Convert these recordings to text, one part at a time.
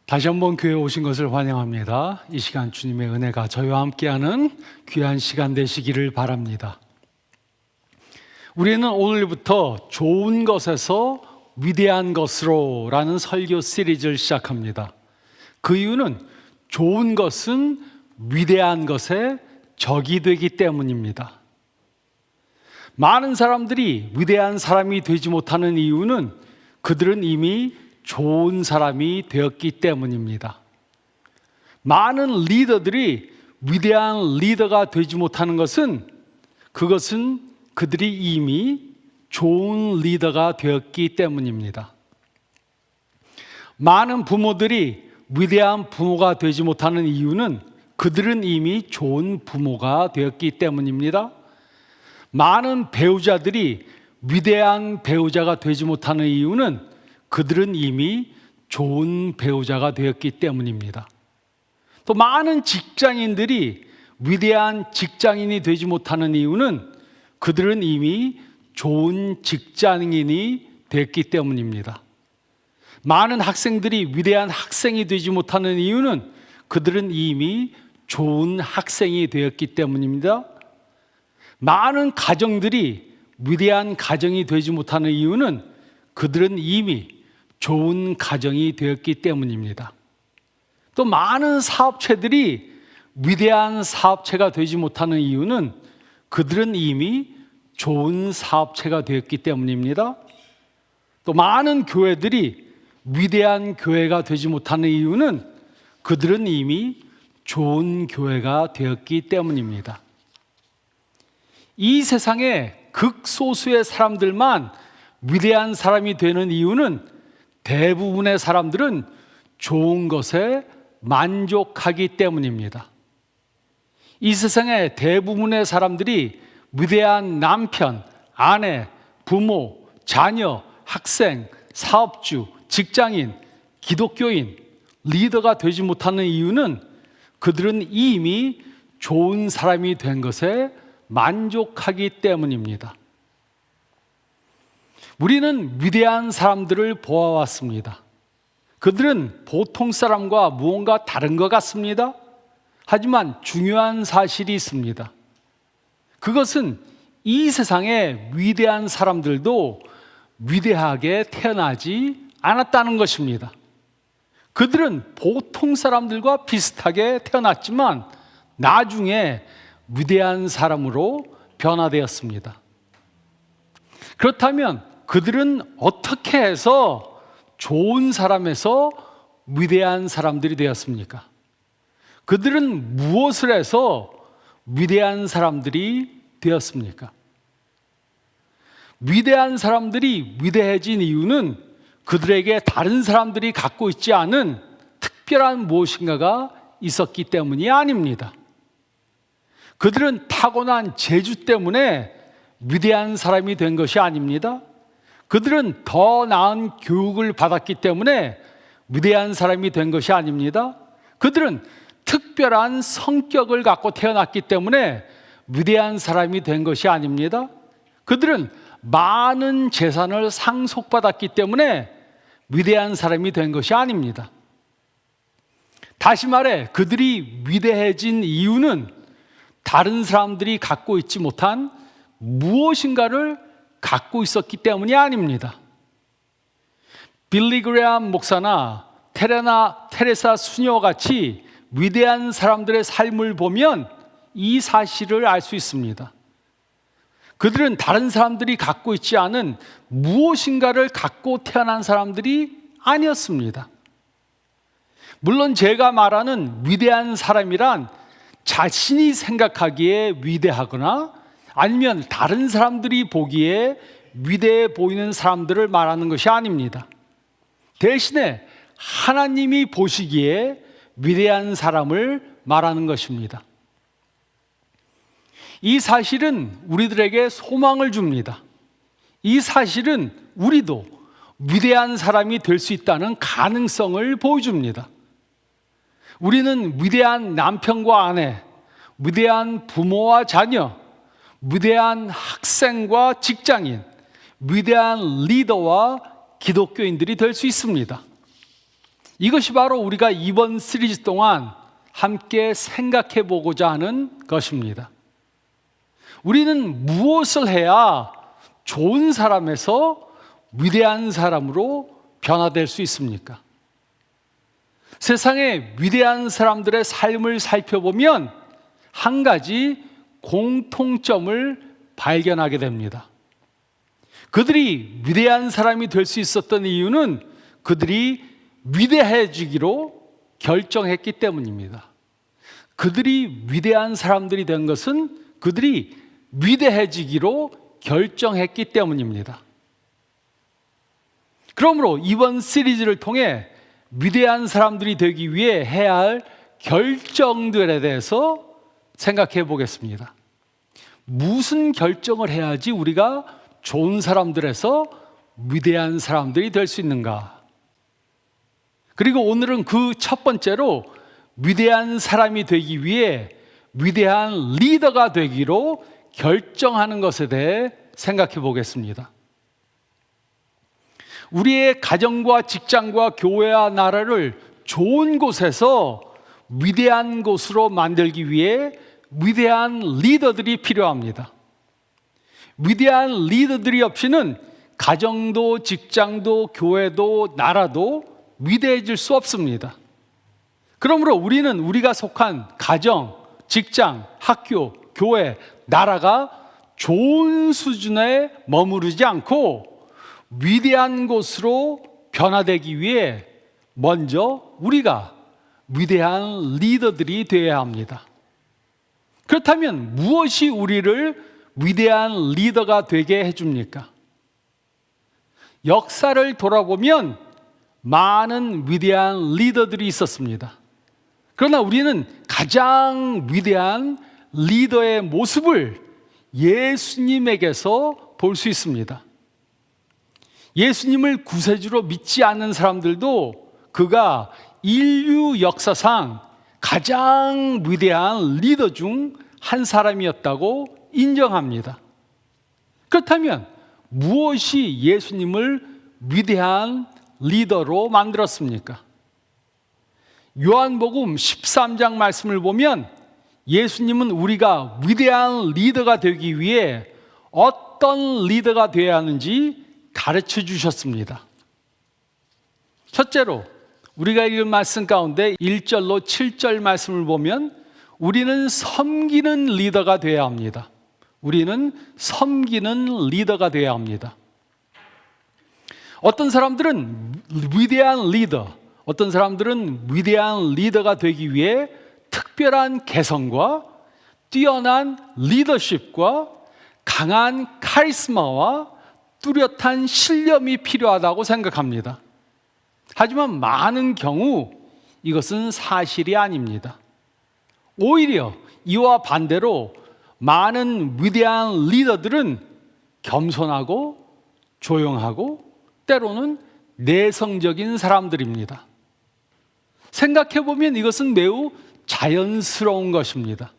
다시 한번 교회에 오신 것을 환영합니다. 이 시간 주님의 은혜가 저희와 함께하는 귀한 시간 되시기를 바랍니다. 우리는 오늘부터 좋은 것에서 위대한 것으로 라는 설교 시리즈를 시작합니다. 그 이유는 좋은 것은 위대한 것의 적이 되기 때문입니다. 많은 사람들이 위대한 사람이 되지 못하는 이유는 그들은 이미 좋은 사람이 되었기 때문입니다. 많은 리더들이 위대한 리더가 되지 못하는 것은 그것은 그들이 이미 좋은 리더가 되었기 때문입니다. 많은 부모들이 위대한 부모가 되지 못하는 이유는 그들은 이미 좋은 부모가 되었기 때문입니다. 많은 배우자들이 위대한 배우자가 되지 못하는 이유는 그들은 이미 좋은 배우자가 되었기 때문입니다. 또 많은 직장인들이 위대한 직장인이 되지 못하는 이유는 그들은 이미 좋은 직장인이 됐기 때문입니다. 많은 학생들이 위대한 학생이 되지 못하는 이유는 그들은 이미 좋은 학생이 되었기 때문입니다. 많은 가정들이 위대한 가정이 되지 못하는 이유는 그들은 이미 좋은 가정이 되었기 때문입니다. 또 많은 사업체들이 위대한 사업체가 되지 못하는 이유는 그들은 이미 좋은 사업체가 되었기 때문입니다. 또 많은 교회들이 위대한 교회가 되지 못하는 이유는 그들은 이미 좋은 교회가 되었기 때문입니다. 이 세상에 극소수의 사람들만 위대한 사람이 되는 이유는 대부분의 사람들은 좋은 것에 만족하기 때문입니다. 이 세상의 대부분의 사람들이 위대한 남편, 아내, 부모, 자녀, 학생, 사업주, 직장인, 기독교인, 리더가 되지 못하는 이유는 그들은 이미 좋은 사람이 된 것에 만족하기 때문입니다. 우리는 위대한 사람들을 보아왔습니다. 그들은 보통 사람과 무언가 다른 것 같습니다. 하지만 중요한 사실이 있습니다. 그것은 이 세상의 위대한 사람들도 위대하게 태어나지 않았다는 것입니다. 그들은 보통 사람들과 비슷하게 태어났지만 나중에 위대한 사람으로 변화되었습니다. 그렇다면 그들은 어떻게 해서 좋은 사람에서 위대한 사람들이 되었습니까? 그들은 무엇을 해서 위대한 사람들이 되었습니까? 위대한 사람들이 위대해진 이유는 그들에게 다른 사람들이 갖고 있지 않은 특별한 무엇인가가 있었기 때문이 아닙니다. 그들은 타고난 재주 때문에 위대한 사람이 된 것이 아닙니다. 그들은 더 나은 교육을 받았기 때문에 위대한 사람이 된 것이 아닙니다. 그들은 특별한 성격을 갖고 태어났기 때문에 위대한 사람이 된 것이 아닙니다. 그들은 많은 재산을 상속받았기 때문에 위대한 사람이 된 것이 아닙니다. 다시 말해, 그들이 위대해진 이유는 다른 사람들이 갖고 있지 못한 무엇인가를 갖고 있었기 때문이 아닙니다. 빌리 그레엄 목사나 테레사 수녀와 같이 위대한 사람들의 삶을 보면 이 사실을 알 수 있습니다. 그들은 다른 사람들이 갖고 있지 않은 무엇인가를 갖고 태어난 사람들이 아니었습니다. 물론 제가 말하는 위대한 사람이란 자신이 생각하기에 위대하거나 아니면 다른 사람들이 보기에 위대해 보이는 사람들을 말하는 것이 아닙니다. 대신에 하나님이 보시기에 위대한 사람을 말하는 것입니다. 이 사실은 우리들에게 소망을 줍니다. 이 사실은 우리도 위대한 사람이 될 수 있다는 가능성을 보여줍니다. 우리는 위대한 남편과 아내, 위대한 부모와 자녀, 위대한 학생과 직장인, 위대한 리더와 기독교인들이 될 수 있습니다. 이것이 바로 우리가 이번 시리즈 동안 함께 생각해 보고자 하는 것입니다. 우리는 무엇을 해야 좋은 사람에서 위대한 사람으로 변화될 수 있습니까? 세상의 위대한 사람들의 삶을 살펴보면 한 가지 공통점을 발견하게 됩니다. 그들이 위대한 사람이 될 수 있었던 이유는 그들이 위대해지기로 결정했기 때문입니다. 그들이 위대한 사람들이 된 것은 그들이 위대해지기로 결정했기 때문입니다. 그러므로 이번 시리즈를 통해 위대한 사람들이 되기 위해 해야 할 결정들에 대해서 생각해 보겠습니다. 무슨 결정을 해야지 우리가 좋은 사람들에서 위대한 사람들이 될 수 있는가? 그리고 오늘은 그 첫 번째로 위대한 사람이 되기 위해 위대한 리더가 되기로 결정하는 것에 대해 생각해 보겠습니다. 우리의 가정과 직장과 교회와 나라를 좋은 곳에서 위대한 곳으로 만들기 위해 위대한 리더들이 필요합니다. 위대한 리더들이 없이는 가정도 직장도 교회도 나라도 위대해질 수 없습니다. 그러므로 우리는 우리가 속한 가정, 직장, 학교, 교회, 나라가 좋은 수준에 머무르지 않고 위대한 곳으로 변화되기 위해 먼저 우리가 위대한 리더들이 되어야 합니다. 그렇다면 무엇이 우리를 위대한 리더가 되게 해줍니까? 역사를 돌아보면 많은 위대한 리더들이 있었습니다. 그러나 우리는 가장 위대한 리더의 모습을 예수님에게서 볼 수 있습니다. 예수님을 구세주로 믿지 않는 사람들도 그가 인류 역사상 가장 위대한 리더 중 한 사람이었다고 인정합니다. 그렇다면 무엇이 예수님을 위대한 리더로 만들었습니까? 요한복음 13장 말씀을 보면 예수님은 우리가 위대한 리더가 되기 위해 어떤 리더가 되어야 하는지 가르쳐 주셨습니다. 첫째로 우리가 읽은 말씀 가운데 1절로 7절 말씀을 보면 우리는 섬기는 리더가 되어야 합니다. 우리는 섬기는 리더가 되어야 합니다. 어떤 사람들은 위대한 리더, 어떤 사람들은 위대한 리더가 되기 위해 특별한 개성과 뛰어난 리더십과 강한 카리스마와 뚜렷한 신념이 필요하다고 생각합니다. 하지만 많은 경우 이것은 사실이 아닙니다. 오히려 이와 반대로 많은 위대한 리더들은 겸손하고 조용하고 때로는 내성적인 사람들입니다. 생각해보면 이것은 매우 자연스러운 것입니다.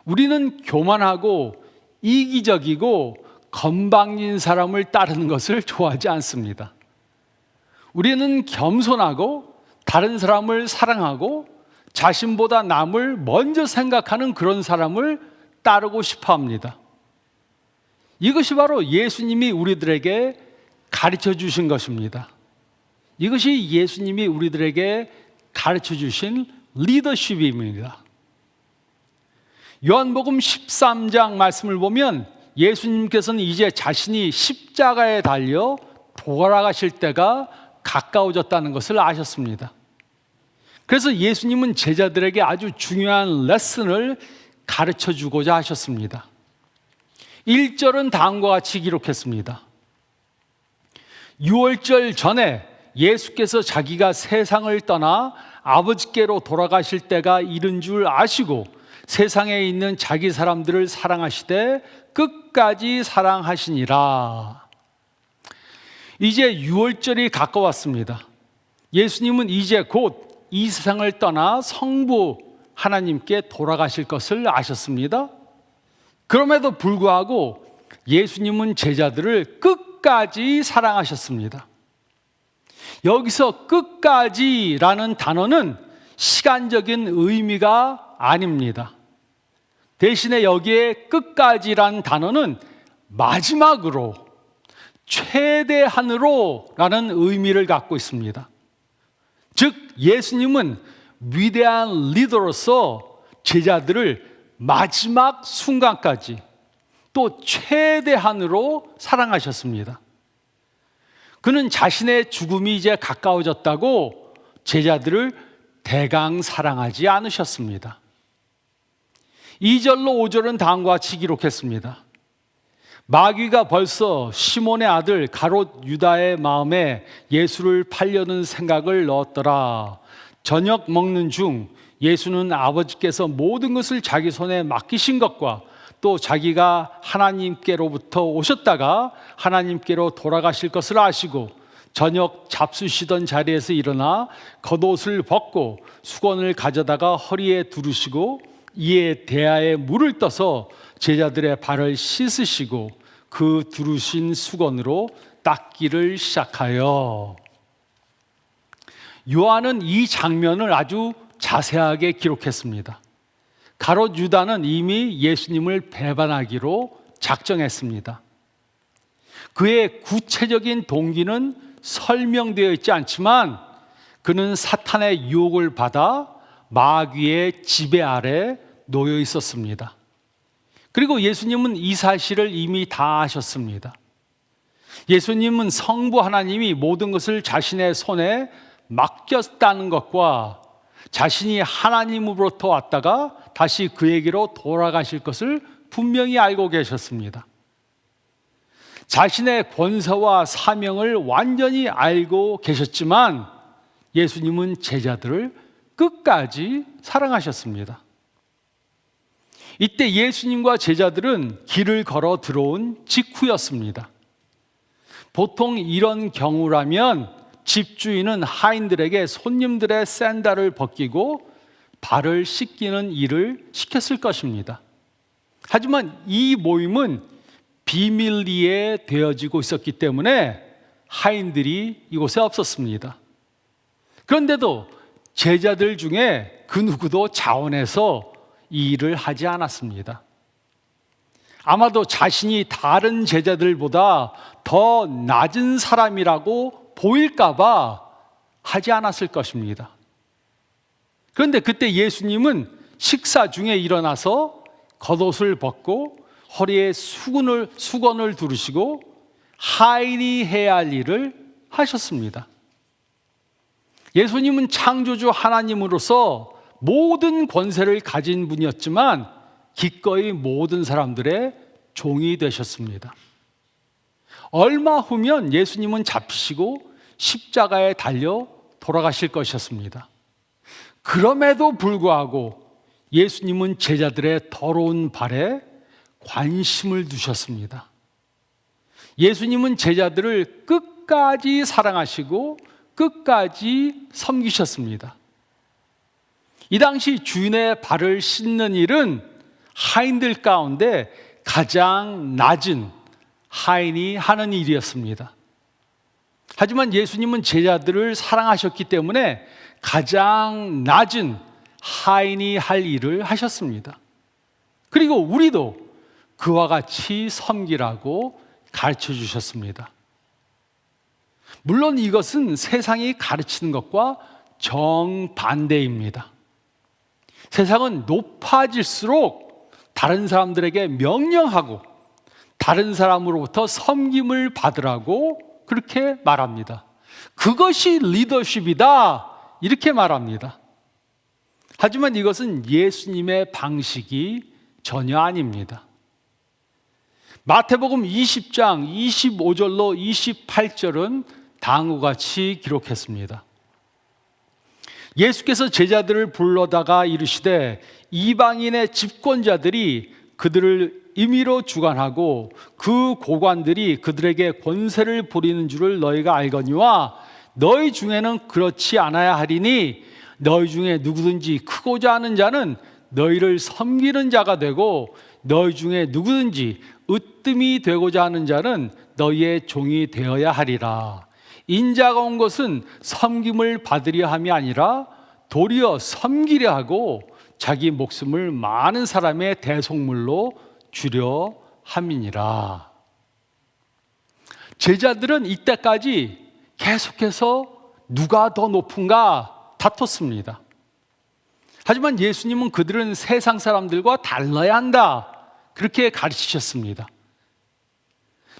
우리는 교만하고 이기적이고 건방진 사람을 따르는 것을 좋아하지 않습니다. 우리는 겸손하고 다른 사람을 사랑하고 자신보다 남을 먼저 생각하는 그런 사람을 따르고 싶어 합니다. 이것이 바로 예수님이 우리들에게 가르쳐 주신 것입니다. 이것이 예수님이 우리들에게 가르쳐 주신 리더십입니다. 요한복음 13장 말씀을 보면 예수님께서는 이제 자신이 십자가에 달려 돌아가실 때가 가까워졌다는 것을 아셨습니다. 그래서 예수님은 제자들에게 아주 중요한 레슨을 가르쳐 주고자 하셨습니다. 1절은 다음과 같이 기록했습니다. 6월절 전에 예수께서 자기가 세상을 떠나 아버지께로 돌아가실 때가 이른 줄 아시고 세상에 있는 자기 사람들을 사랑하시되 끝까지 사랑하시니라. 이제 6월절이 가까웠습니다. 예수님은 이제 곧 이 세상을 떠나 성부 하나님께 돌아가실 것을 아셨습니다. 그럼에도 불구하고 예수님은 제자들을 끝까지 사랑하셨습니다. 여기서 끝까지라는 단어는 시간적인 의미가 아닙니다. 대신에 여기에 끝까지라는 단어는 마지막으로, 최대한으로 라는 의미를 갖고 있습니다. 즉 예수님은 위대한 리더로서 제자들을 마지막 순간까지 또 최대한으로 사랑하셨습니다. 그는 자신의 죽음이 이제 가까워졌다고 제자들을 대강 사랑하지 않으셨습니다. 2절로 5절은 다음과 같이 기록했습니다. 마귀가 벌써 시몬의 아들 가롯 유다의 마음에 예수를 팔려는 생각을 넣었더라. 저녁 먹는 중 예수는 아버지께서 모든 것을 자기 손에 맡기신 것과 또 자기가 하나님께로부터 오셨다가 하나님께로 돌아가실 것을 아시고 저녁 잡수시던 자리에서 일어나 겉옷을 벗고 수건을 가져다가 허리에 두르시고 이에 대야에 물을 떠서 제자들의 발을 씻으시고 그 두르신 수건으로 닦기를 시작하여. 요한은 이 장면을 아주 자세하게 기록했습니다. 가롯 유다는 이미 예수님을 배반하기로 작정했습니다. 그의 구체적인 동기는 설명되어 있지 않지만 그는 사탄의 유혹을 받아 마귀의 지배 아래 놓여 있었습니다. 그리고 예수님은 이 사실을 이미 다 아셨습니다. 예수님은 성부 하나님이 모든 것을 자신의 손에 맡겼다는 것과 자신이 하나님으로부터 왔다가 다시 그에게로 돌아가실 것을 분명히 알고 계셨습니다. 자신의 권세와 사명을 완전히 알고 계셨지만 예수님은 제자들을 끝까지 사랑하셨습니다. 이때 예수님과 제자들은 길을 걸어 들어온 직후였습니다. 보통 이런 경우라면 집주인은 하인들에게 손님들의 샌들을 벗기고 발을 씻기는 일을 시켰을 것입니다. 하지만 이 모임은 비밀리에 되어지고 있었기 때문에 하인들이 이곳에 없었습니다. 그런데도 제자들 중에 그 누구도 자원해서 이 일을 하지 않았습니다. 아마도 자신이 다른 제자들보다 더 낮은 사람이라고 보일까봐 하지 않았을 것입니다. 그런데 그때 예수님은 식사 중에 일어나서 겉옷을 벗고 허리에 수건을 두르시고 하인이 해야 할 일을 하셨습니다. 예수님은 창조주 하나님으로서 모든 권세를 가진 분이었지만 기꺼이 모든 사람들의 종이 되셨습니다. 얼마 후면 예수님은 잡히시고 십자가에 달려 돌아가실 것이었습니다. 그럼에도 불구하고 예수님은 제자들의 더러운 발에 관심을 두셨습니다. 예수님은 제자들을 끝까지 사랑하시고 끝까지 섬기셨습니다. 이 당시 주인의 발을 씻는 일은 하인들 가운데 가장 낮은 하인이 하는 일이었습니다. 하지만 예수님은 제자들을 사랑하셨기 때문에 가장 낮은 하인이 할 일을 하셨습니다. 그리고 우리도 그와 같이 섬기라고 가르쳐 주셨습니다. 물론 이것은 세상이 가르치는 것과 정반대입니다. 세상은 높아질수록 다른 사람들에게 명령하고 다른 사람으로부터 섬김을 받으라고 그렇게 말합니다. 그것이 리더십이다 이렇게 말합니다. 하지만 이것은 예수님의 방식이 전혀 아닙니다. 마태복음 20장 25절로 28절은 다음과 같이 기록했습니다. 예수께서 제자들을 불러다가 이르시되 이방인의 집권자들이 그들을 임의로 주관하고 그 고관들이 그들에게 권세를 부리는 줄을 너희가 알거니와 너희 중에는 그렇지 않아야 하리니 너희 중에 누구든지 크고자 하는 자는 너희를 섬기는 자가 되고 너희 중에 누구든지 으뜸이 되고자 하는 자는 너희의 종이 되어야 하리라. 인자가 온 것은 섬김을 받으려 함이 아니라 도리어 섬기려 하고 자기 목숨을 많은 사람의 대속물로 주려 함이니라. 제자들은 이때까지 계속해서 누가 더 높은가 다퉜습니다. 하지만 예수님은 그들은 세상 사람들과 달라야 한다, 그렇게 가르치셨습니다.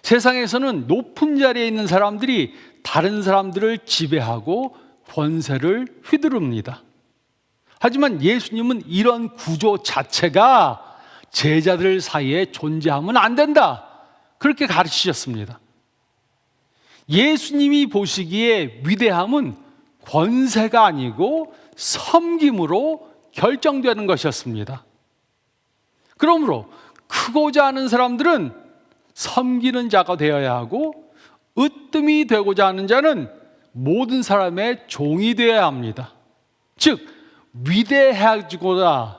세상에서는 높은 자리에 있는 사람들이 다른 사람들을 지배하고 권세를 휘두릅니다. 하지만 예수님은 이런 구조 자체가 제자들 사이에 존재하면 안 된다, 그렇게 가르치셨습니다. 예수님이 보시기에 위대함은 권세가 아니고 섬김으로 결정되는 것이었습니다. 그러므로 크고자 하는 사람들은 섬기는 자가 되어야 하고, 으뜸이 되고자 하는 자는 모든 사람의 종이 되어야 합니다. 즉 위대해지고자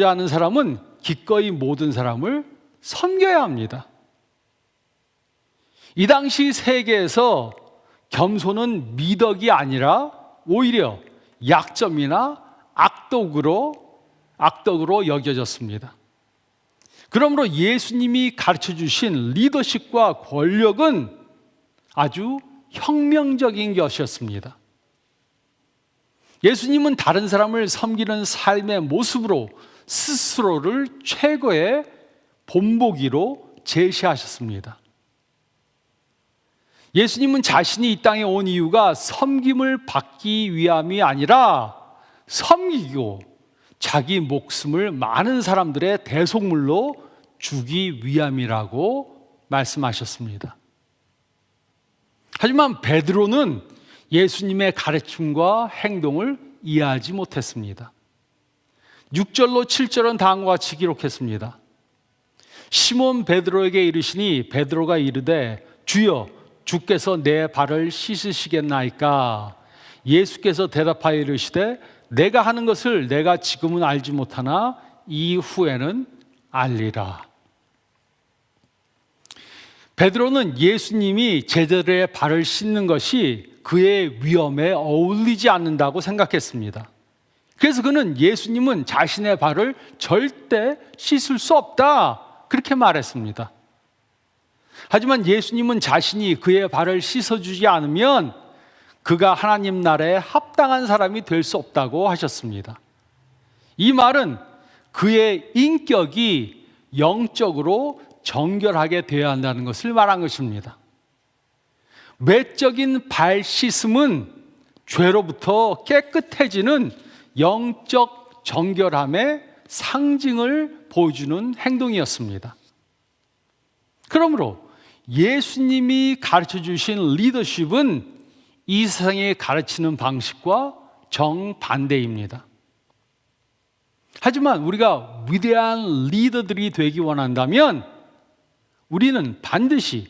하는 사람은 기꺼이 모든 사람을 섬겨야 합니다. 이 당시 세계에서 겸손은 미덕이 아니라 오히려 약점이나 악덕으로 여겨졌습니다. 그러므로 예수님이 가르쳐 주신 리더십과 권력은 아주 혁명적인 것이었습니다. 예수님은 다른 사람을 섬기는 삶의 모습으로 스스로를 최고의 본보기로 제시하셨습니다. 예수님은 자신이 이 땅에 온 이유가 섬김을 받기 위함이 아니라 섬기고 자기 목숨을 많은 사람들의 대속물로 주기 위함이라고 말씀하셨습니다. 하지만 베드로는 예수님의 가르침과 행동을 이해하지 못했습니다. 6절로 7절은 다음과 같이 기록했습니다. 시몬 베드로에게 이르시니 베드로가 이르되 주여 주께서 내 발을 씻으시겠나이까? 예수께서 대답하여 이르시되 내가 하는 것을 내가 지금은 알지 못하나 이후에는 알리라. 베드로는 예수님이 제자들의 발을 씻는 것이 그의 위엄에 어울리지 않는다고 생각했습니다. 그래서 그는 예수님은 자신의 발을 절대 씻을 수 없다, 그렇게 말했습니다. 하지만 예수님은 자신이 그의 발을 씻어주지 않으면 그가 하나님 나라에 합당한 사람이 될 수 없다고 하셨습니다. 이 말은 그의 인격이 영적으로 정결하게 되어야 한다는 것을 말한 것입니다. 외적인 발 씻음은 죄로부터 깨끗해지는 영적 정결함의 상징을 보여주는 행동이었습니다. 그러므로 예수님이 가르쳐 주신 리더십은 이 세상에 가르치는 방식과 정반대입니다. 하지만 우리가 위대한 리더들이 되기 원한다면 우리는 반드시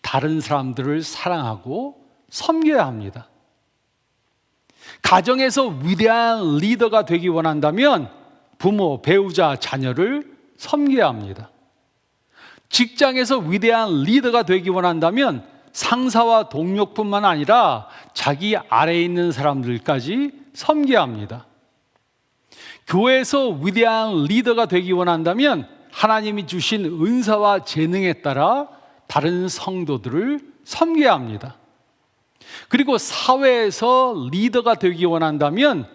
다른 사람들을 사랑하고 섬겨야 합니다. 가정에서 위대한 리더가 되기 원한다면 부모, 배우자, 자녀를 섬겨야 합니다. 직장에서 위대한 리더가 되기 원한다면 상사와 동료뿐만 아니라 자기 아래에 있는 사람들까지 섬겨야 합니다. 교회에서 위대한 리더가 되기 원한다면 하나님이 주신 은사와 재능에 따라 다른 성도들을 섬겨야 합니다. 그리고 사회에서 리더가 되기 원한다면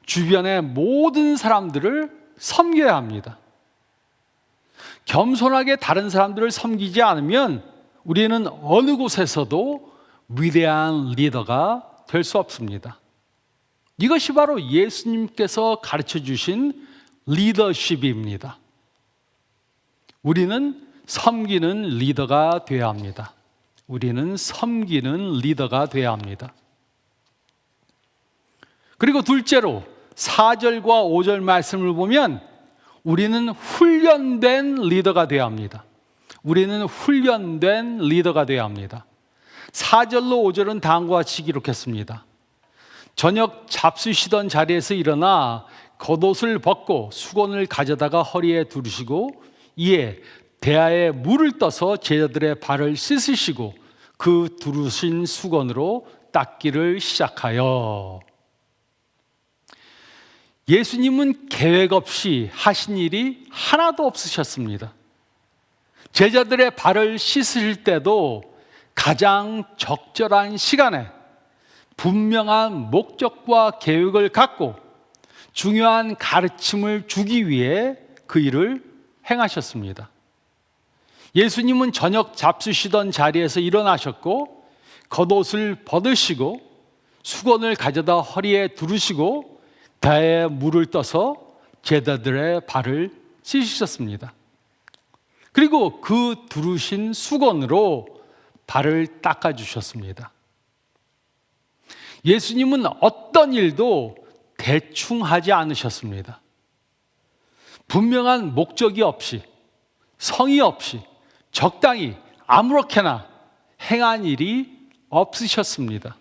주변의 모든 사람들을 섬겨야 합니다. 겸손하게 다른 사람들을 섬기지 않으면 우리는 어느 곳에서도 위대한 리더가 될 수 없습니다. 이것이 바로 예수님께서 가르쳐 주신 리더십입니다. 우리는 섬기는 리더가 되어야 합니다. 우리는 섬기는 리더가 되어야 합니다. 그리고 둘째로 4절과 5절 말씀을 보면 우리는 훈련된 리더가 되어야 합니다. 우리는 훈련된 리더가 되어야 합니다. 4절로 5절은 다음과 같이 기록했습니다. 저녁 잡수시던 자리에서 일어나 겉옷을 벗고 수건을 가져다가 허리에 두르시고 이에 대야에 물을 떠서 제자들의 발을 씻으시고 그 두르신 수건으로 닦기를 시작하여. 예수님은 계획 없이 하신 일이 하나도 없으셨습니다. 제자들의 발을 씻으실 때도 가장 적절한 시간에 분명한 목적과 계획을 갖고 중요한 가르침을 주기 위해 그 일을 행하셨습니다. 예수님은 저녁 잡수시던 자리에서 일어나셨고 겉옷을 벗으시고 수건을 가져다 허리에 두르시고 배에 물을 떠서 제자들의 발을 씻으셨습니다. 그리고 그 두르신 수건으로 발을 닦아주셨습니다. 예수님은 어떤 일도 대충 하지 않으셨습니다. 분명한 목적이 없이, 성의 없이, 적당히 아무렇게나 행한 일이 없으셨습니다.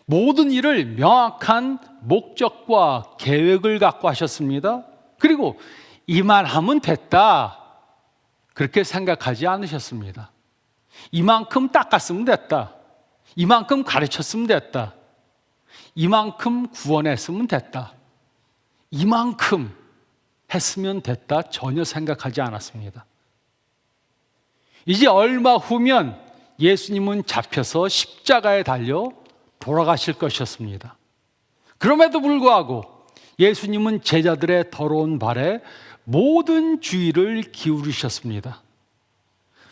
모든 일을 명확한 목적과 계획을 갖고 하셨습니다. 그리고 이만하면 됐다, 그렇게 생각하지 않으셨습니다. 이만큼 닦았으면 됐다, 이만큼 가르쳤으면 됐다, 이만큼 구원했으면 됐다, 이만큼 했으면 됐다, 전혀 생각하지 않았습니다. 이제 얼마 후면 예수님은 잡혀서 십자가에 달려 돌아가실 것이었습니다. 그럼에도 불구하고 예수님은 제자들의 더러운 발에 모든 주의를 기울이셨습니다.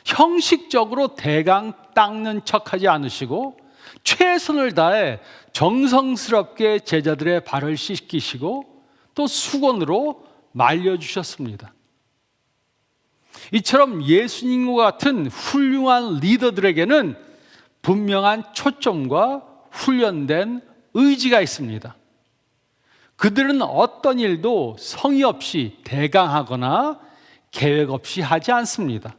형식적으로 대강 닦는 척하지 않으시고 최선을 다해 정성스럽게 제자들의 발을 씻기시고 또 수건으로 말려주셨습니다. 이처럼 예수님과 같은 훌륭한 리더들에게는 분명한 초점과 훈련된 의지가 있습니다. 그들은 어떤 일도 성의 없이 대강하거나 계획 없이 하지 않습니다.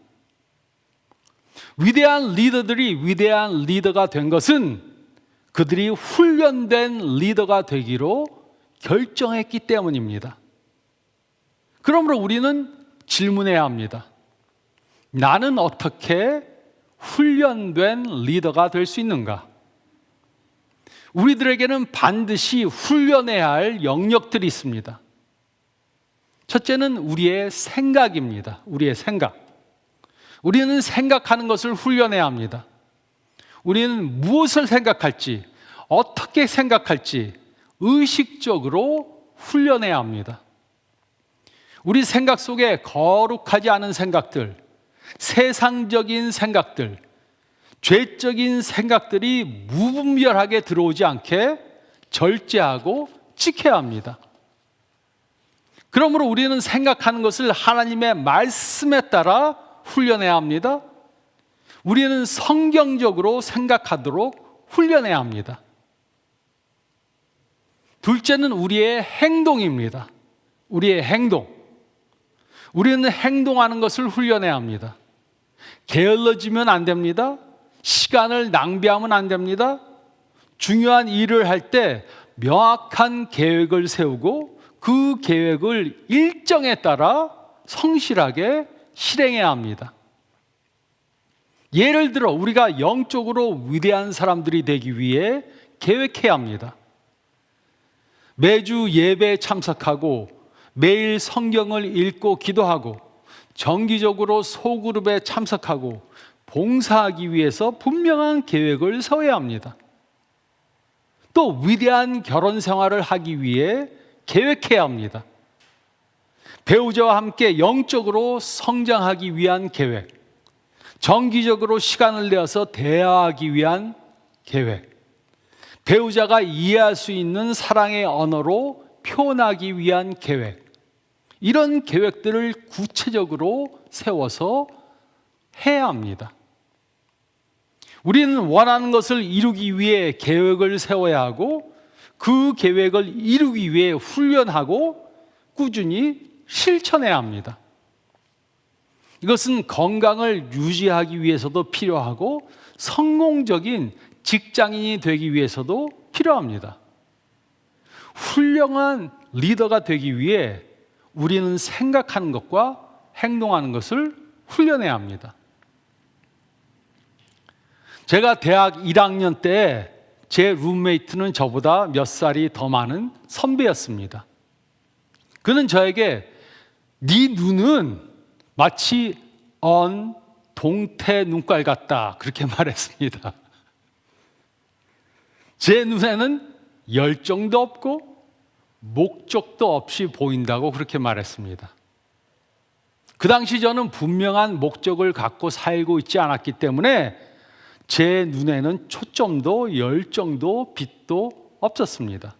위대한 리더들이 위대한 리더가 된 것은 그들이 훈련된 리더가 되기로 결정했기 때문입니다. 그러므로 우리는 질문해야 합니다. 나는 어떻게 훈련된 리더가 될 수 있는가? 우리들에게는 반드시 훈련해야 할 영역들이 있습니다. 첫째는 우리의 생각입니다. 우리의 생각. 우리는 생각하는 것을 훈련해야 합니다. 우리는 무엇을 생각할지, 어떻게 생각할지 의식적으로 훈련해야 합니다. 우리 생각 속에 거룩하지 않은 생각들, 세상적인 생각들, 죄적인 생각들이 무분별하게 들어오지 않게 절제하고 지켜야 합니다. 그러므로 우리는 생각하는 것을 하나님의 말씀에 따라 훈련해야 합니다. 우리는 성경적으로 생각하도록 훈련해야 합니다. 둘째는 우리의 행동입니다. 우리의 행동. 우리는 행동하는 것을 훈련해야 합니다. 게을러지면 안 됩니다. 시간을 낭비하면 안 됩니다. 중요한 일을 할 때 명확한 계획을 세우고 그 계획을 일정에 따라 성실하게 실행해야 합니다. 예를 들어 우리가 영적으로 위대한 사람들이 되기 위해 계획해야 합니다. 매주 예배에 참석하고 매일 성경을 읽고 기도하고 정기적으로 소그룹에 참석하고 봉사하기 위해서 분명한 계획을 세워야 합니다. 또 위대한 결혼 생활을 하기 위해 계획해야 합니다. 배우자와 함께 영적으로 성장하기 위한 계획, 정기적으로 시간을 내어서 대화하기 위한 계획, 배우자가 이해할 수 있는 사랑의 언어로 표현하기 위한 계획, 이런 계획들을 구체적으로 세워서 해야 합니다. 우리는 원하는 것을 이루기 위해 계획을 세워야 하고 그 계획을 이루기 위해 훈련하고 꾸준히 실천해야 합니다. 이것은 건강을 유지하기 위해서도 필요하고 성공적인 직장인이 되기 위해서도 필요합니다. 훌륭한 리더가 되기 위해 우리는 생각하는 것과 행동하는 것을 훈련해야 합니다. 제가 대학 1학년 때 제 룸메이트는 저보다 몇 살이 더 많은 선배였습니다. 그는 저에게 네 눈은 마치 동태 눈깔 같다 그렇게 말했습니다. 제 눈에는 열정도 없고 목적도 없이 보인다고 그렇게 말했습니다. 그 당시 저는 분명한 목적을 갖고 살고 있지 않았기 때문에 제 눈에는 초점도 열정도 빛도 없었습니다.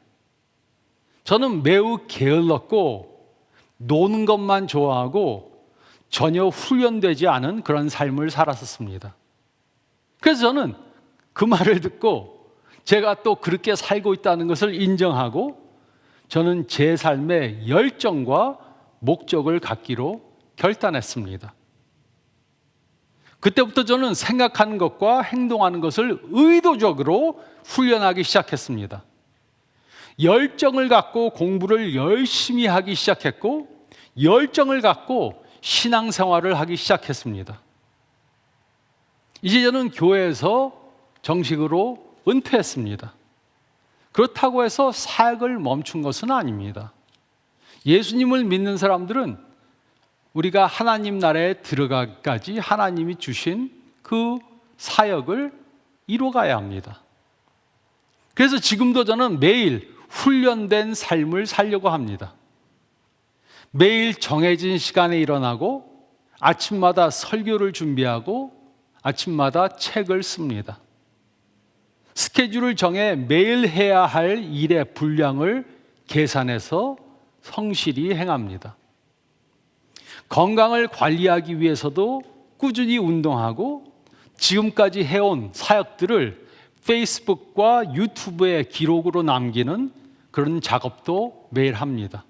저는 매우 게을렀고 노는 것만 좋아하고 전혀 훈련되지 않은 그런 삶을 살았었습니다. 그래서 저는 그 말을 듣고 제가 또 그렇게 살고 있다는 것을 인정하고 저는 제 삶에 열정과 목적을 갖기로 결단했습니다. 그때부터 저는 생각하는 것과 행동하는 것을 의도적으로 훈련하기 시작했습니다. 열정을 갖고 공부를 열심히 하기 시작했고 열정을 갖고 신앙생활을 하기 시작했습니다. 이제 저는 교회에서 정식으로 은퇴했습니다. 그렇다고 해서 사역을 멈춘 것은 아닙니다. 예수님을 믿는 사람들은 우리가 하나님 나라에 들어가기까지 하나님이 주신 그 사역을 이뤄가야 합니다. 그래서 지금도 저는 매일 훈련된 삶을 살려고 합니다. 매일 정해진 시간에 일어나고 아침마다 설교를 준비하고 아침마다 책을 씁니다. 스케줄을 정해 매일 해야 할 일의 분량을 계산해서 성실히 행합니다. 건강을 관리하기 위해서도 꾸준히 운동하고 지금까지 해온 사역들을 페이스북과 유튜브에 기록으로 남기는 그런 작업도 매일 합니다.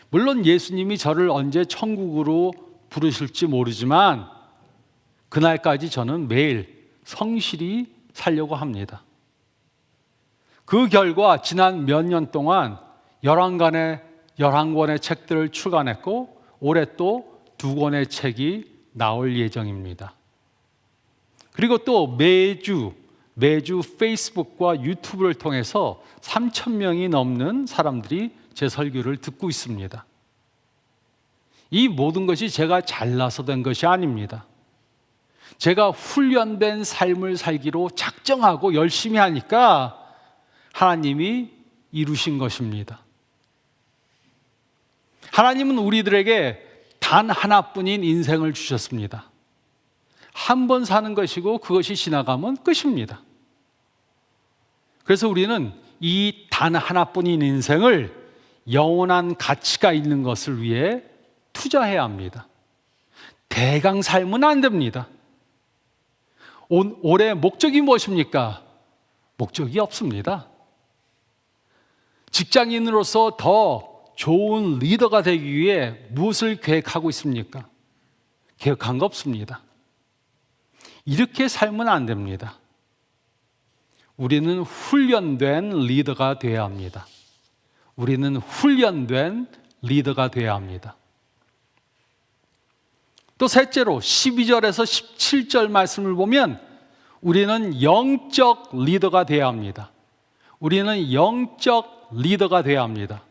물론 예수님이 저를 언제 천국으로 부르실지 모르지만 그날까지 저는 매일 성실히 살려고 합니다. 그 결과 지난 몇 년 동안 11권의 책들을 출간했고 올해 또 2권의 책이 나올 예정입니다. 그리고 또 매주 페이스북과 유튜브를 통해서 3,000명이 넘는 사람들이 제 설교를 듣고 있습니다. 이 모든 것이 제가 잘나서 된 것이 아닙니다. 제가 훈련된 삶을 살기로 작정하고 열심히 하니까 하나님이 이루신 것입니다. 하나님은 우리들에게 단 하나뿐인 인생을 주셨습니다. 한 번 사는 것이고 그것이 지나가면 끝입니다. 그래서 우리는 이 단 하나뿐인 인생을 영원한 가치가 있는 것을 위해 투자해야 합니다. 대강 살면 안 됩니다. 올해 목적이 무엇입니까? 목적이 없습니다. 직장인으로서 더 좋은 리더가 되기 위해 무엇을 계획하고 있습니까? 계획한 거 없습니다. 이렇게 살면 안 됩니다. 우리는 훈련된 리더가 되어야 합니다. 우리는 훈련된 리더가 되어야 합니다. 또 셋째로 12절에서 17절 말씀을 보면 우리는 영적 리더가 되어야 합니다. 우리는 영적 리더가 되어야 합니다.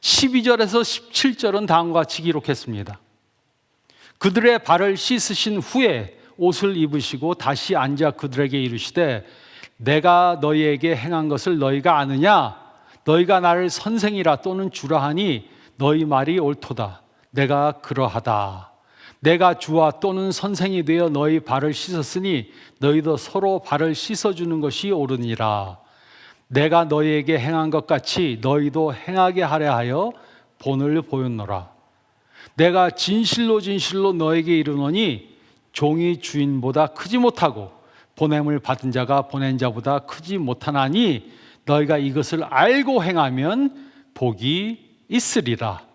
12절에서 17절은 다음과 같이 기록했습니다. 그들의 발을 씻으신 후에 옷을 입으시고 다시 앉아 그들에게 이르시되 내가 너희에게 행한 것을 너희가 아느냐? 너희가 나를 선생이라 또는 주라 하니 너희 말이 옳도다. 내가 그러하다. 내가 주와 또는 선생이 되어 너희 발을 씻었으니 너희도 서로 발을 씻어주는 것이 옳으니라. 내가 너희에게 행한 것 같이 너희도 행하게 하려 하여 본을 보였노라. 내가 진실로 너에게 이르노니 종이 주인보다 크지 못하고 보냄을 받은 자가 보낸 자보다 크지 못하나니 너희가 이것을 알고 행하면 복이 있으리라.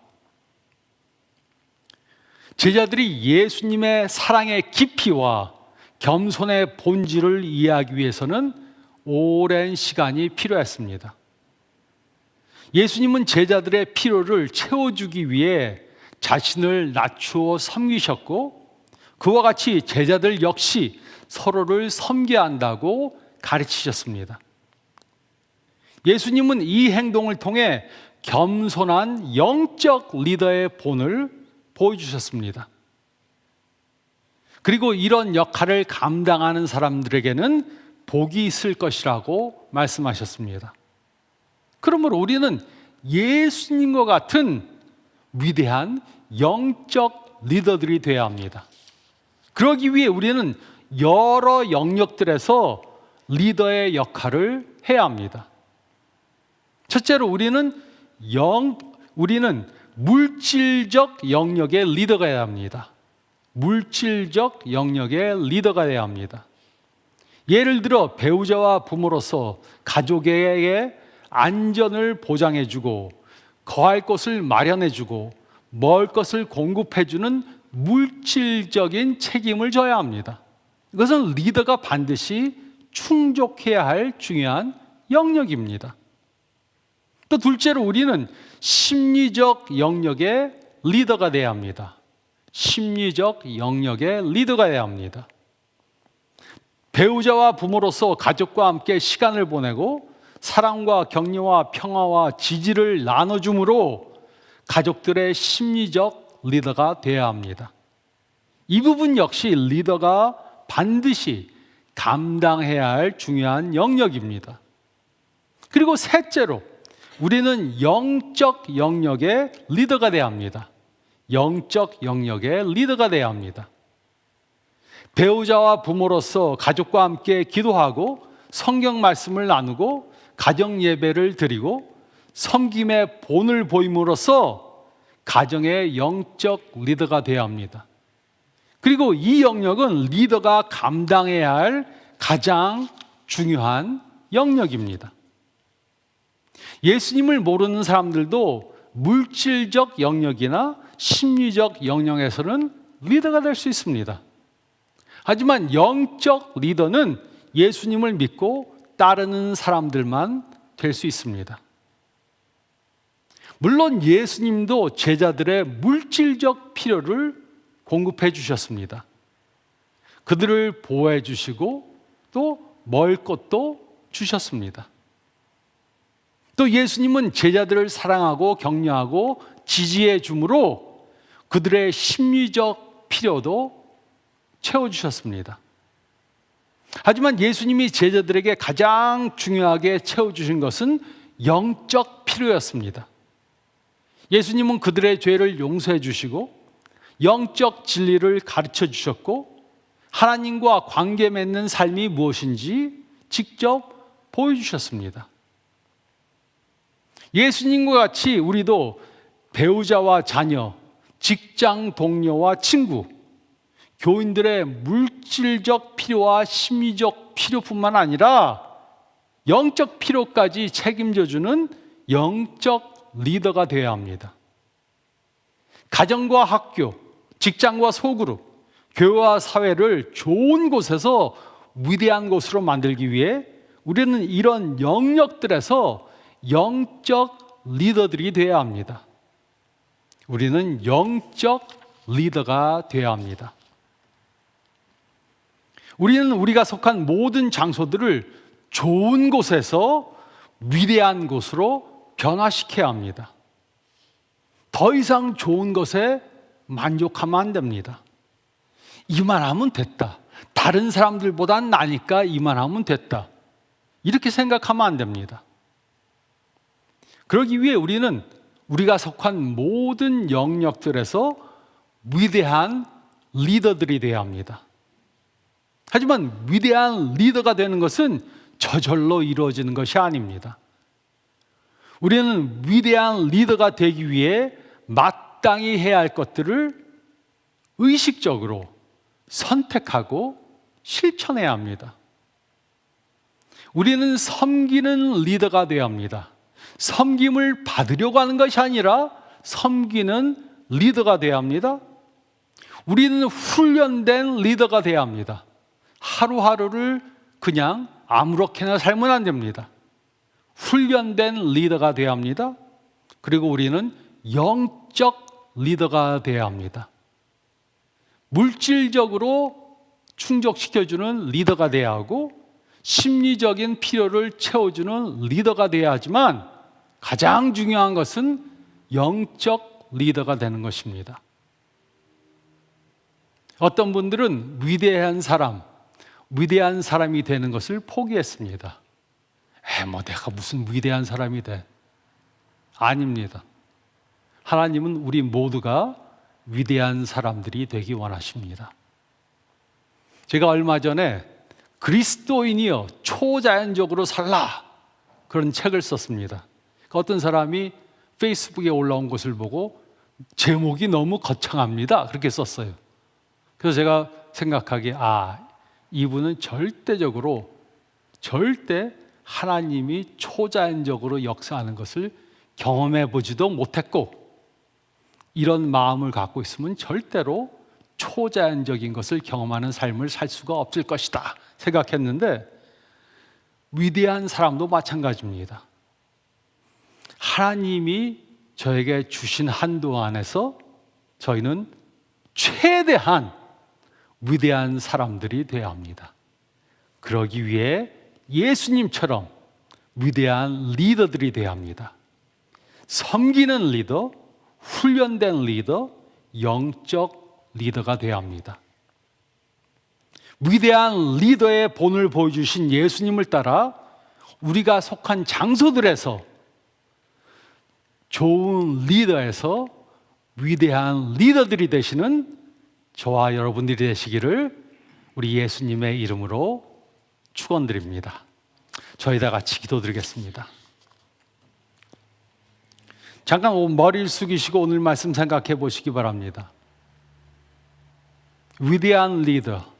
제자들이 예수님의 사랑의 깊이와 겸손의 본질을 이해하기 위해서는 오랜 시간이 필요했습니다. 예수님은 제자들의 필요를 채워주기 위해 자신을 낮추어 섬기셨고 그와 같이 제자들 역시 서로를 섬겨야 한다고 가르치셨습니다. 예수님은 이 행동을 통해 겸손한 영적 리더의 본을 보여주셨습니다. 그리고 이런 역할을 감당하는 사람들에게는 복이 있을 것이라고 말씀하셨습니다. 그러므로 우리는 예수님과 같은 위대한 영적 리더들이 되어야 합니다. 그러기 위해 우리는 여러 영역들에서 리더의 역할을 해야 합니다. 첫째로 우리는 물질적 영역의 리더가 되어야 합니다. 물질적 영역의 리더가 되어야 합니다. 예를 들어 배우자와 부모로서 가족에게 안전을 보장해주고 거할 곳을 마련해주고 먹을 것을 공급해주는 물질적인 책임을 져야 합니다. 이것은 리더가 반드시 충족해야 할 중요한 영역입니다. 또 둘째로 우리는 심리적 영역의 리더가 되어야 합니다. 심리적 영역의 리더가 되어야 합니다. 배우자와 부모로서 가족과 함께 시간을 보내고 사랑과 격려와 평화와 지지를 나눠줌으로 가족들의 심리적 리더가 되어야 합니다. 이 부분 역시 리더가 반드시 감당해야 할 중요한 영역입니다. 그리고 셋째로 우리는 영적 영역의 리더가 되어야 합니다. 영적 영역의 리더가 되어야 합니다. 배우자와 부모로서 가족과 함께 기도하고 성경 말씀을 나누고 가정 예배를 드리고 섬김의 본을 보임으로써 가정의 영적 리더가 되어야 합니다. 그리고 이 영역은 리더가 감당해야 할 가장 중요한 영역입니다. 예수님을 모르는 사람들도 물질적 영역이나 심리적 영역에서는 리더가 될 수 있습니다. 하지만 영적 리더는 예수님을 믿고 따르는 사람들만 될 수 있습니다. 물론 예수님도 제자들의 물질적 필요를 공급해 주셨습니다. 그들을 보호해 주시고 또 먹을 것도 주셨습니다. 또 예수님은 제자들을 사랑하고 격려하고 지지해 주므로 그들의 심리적 필요도 채워주셨습니다. 하지만 예수님이 제자들에게 가장 중요하게 채워주신 것은 영적 필요였습니다. 예수님은 그들의 죄를 용서해 주시고 영적 진리를 가르쳐 주셨고 하나님과 관계 맺는 삶이 무엇인지 직접 보여주셨습니다. 예수님과 같이 우리도 배우자와 자녀, 직장 동료와 친구, 교인들의 물질적 필요와 심리적 필요뿐만 아니라 영적 필요까지 책임져주는 영적 리더가 되어야 합니다. 가정과 학교, 직장과 소그룹, 교회와 사회를 좋은 곳에서 위대한 곳으로 만들기 위해 우리는 이런 영역들에서 영적 리더들이 되어야 합니다. 우리는 영적 리더가 되어야 합니다. 우리는 우리가 속한 모든 장소들을 좋은 곳에서 위대한 곳으로 변화시켜야 합니다. 더 이상 좋은 것에 만족하면 안 됩니다. 이만하면 됐다. 다른 사람들보단 나니까 이만하면 됐다. 이렇게 생각하면 안 됩니다. 그러기 위해 우리는 우리가 속한 모든 영역들에서 위대한 리더들이 되어야 합니다. 하지만 위대한 리더가 되는 것은 저절로 이루어지는 것이 아닙니다. 우리는 위대한 리더가 되기 위해 마땅히 해야 할 것들을 의식적으로 선택하고 실천해야 합니다. 우리는 섬기는 리더가 되어야 합니다. 섬김을 받으려고 하는 것이 아니라 섬기는 리더가 되어야 합니다. 우리는 훈련된 리더가 되어야 합니다. 하루하루를 그냥 아무렇게나 살면 안 됩니다. 훈련된 리더가 되어야 합니다. 그리고 우리는 영적 리더가 되어야 합니다. 물질적으로 충족시켜주는 리더가 돼야 하고 심리적인 필요를 채워주는 리더가 돼야 하지만 가장 중요한 것은 영적 리더가 되는 것입니다. 어떤 분들은 위대한 사람이 되는 것을 포기했습니다. 내가 무슨 위대한 사람이 돼. 아닙니다. 하나님은 우리 모두가 위대한 사람들이 되기 원하십니다. 제가 얼마 전에 그리스도인이여 초자연적으로 살라 그런 책을 썼습니다. 어떤 사람이 페이스북에 올라온 것을 보고 제목이 너무 거창합니다 그렇게 썼어요. 그래서 제가 생각하기에 이분은 절대 하나님이 초자연적으로 역사하는 것을 경험해 보지도 못했고 이런 마음을 갖고 있으면 절대로 초자연적인 것을 경험하는 삶을 살 수가 없을 것이다 생각했는데 위대한 사람도 마찬가지입니다. 하나님이 저에게 주신 한도 안에서 저희는 최대한 위대한 사람들이 되어야 합니다. 그러기 위해 예수님처럼 위대한 리더들이 되어야 합니다. 섬기는 리더, 훈련된 리더, 영적 리더가 되어야 합니다. 위대한 리더의 본을 보여주신 예수님을 따라 우리가 속한 장소들에서 좋은 리더에서 위대한 리더들이 되시는 저와 여러분들이 되시기를 우리 예수님의 이름으로 축원드립니다. 저희 다 같이 기도드리겠습니다. 잠깐 머리를 숙이시고 오늘 말씀 생각해 보시기 바랍니다. 위대한 리더.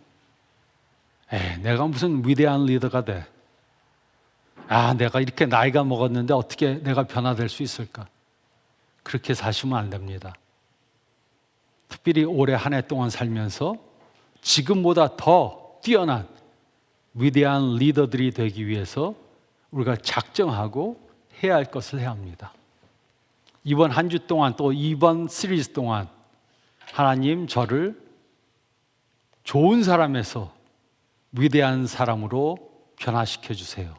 내가 무슨 위대한 리더가 돼? 내가 이렇게 나이가 먹었는데 어떻게 내가 변화될 수 있을까? 그렇게 사시면 안 됩니다. 특별히 올해 한 해 동안 살면서 지금보다 더 뛰어난 위대한 리더들이 되기 위해서 우리가 작정하고 해야 할 것을 해야 합니다. 이번 한 주 동안 또 이번 시리즈 동안 하나님 저를 좋은 사람에서 위대한 사람으로 변화시켜 주세요.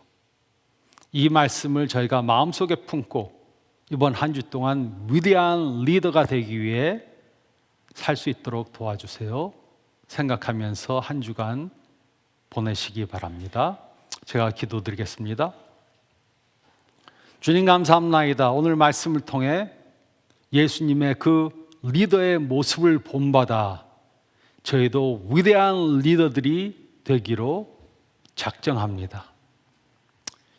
이 말씀을 저희가 마음속에 품고 이번 한 주 동안 위대한 리더가 되기 위해 살 수 있도록 도와주세요. 생각하면서 한 주간 보내시기 바랍니다. 제가 기도드리겠습니다. 주님 감사합니다. 오늘 말씀을 통해 예수님의 그 리더의 모습을 본받아 저희도 위대한 리더들이 되기로 작정합니다.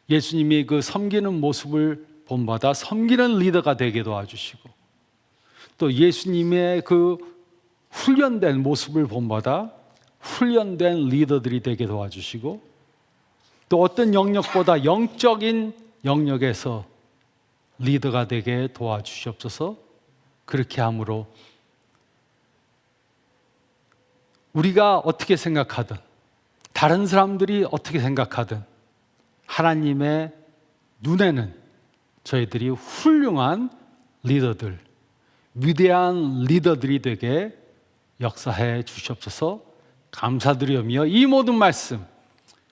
예수님이 그 섬기는 모습을 본받아 섬기는 리더가 되게 도와주시고 또 예수님의 그 훈련된 모습을 본받아 훈련된 리더들이 되게 도와주시고 또 어떤 영역보다 영적인 영역에서 리더가 되게 도와주시옵소서. 그렇게 함으로 우리가 어떻게 생각하든 다른 사람들이 어떻게 생각하든 하나님의 눈에는 저희들이 훌륭한 리더들, 위대한 리더들이 되게 역사해 주시옵소서. 감사드리오며 이 모든 말씀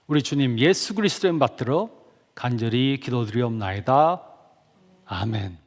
우리 주님 예수 그리스도의 받들어 간절히 기도드리옵나이다. 아멘.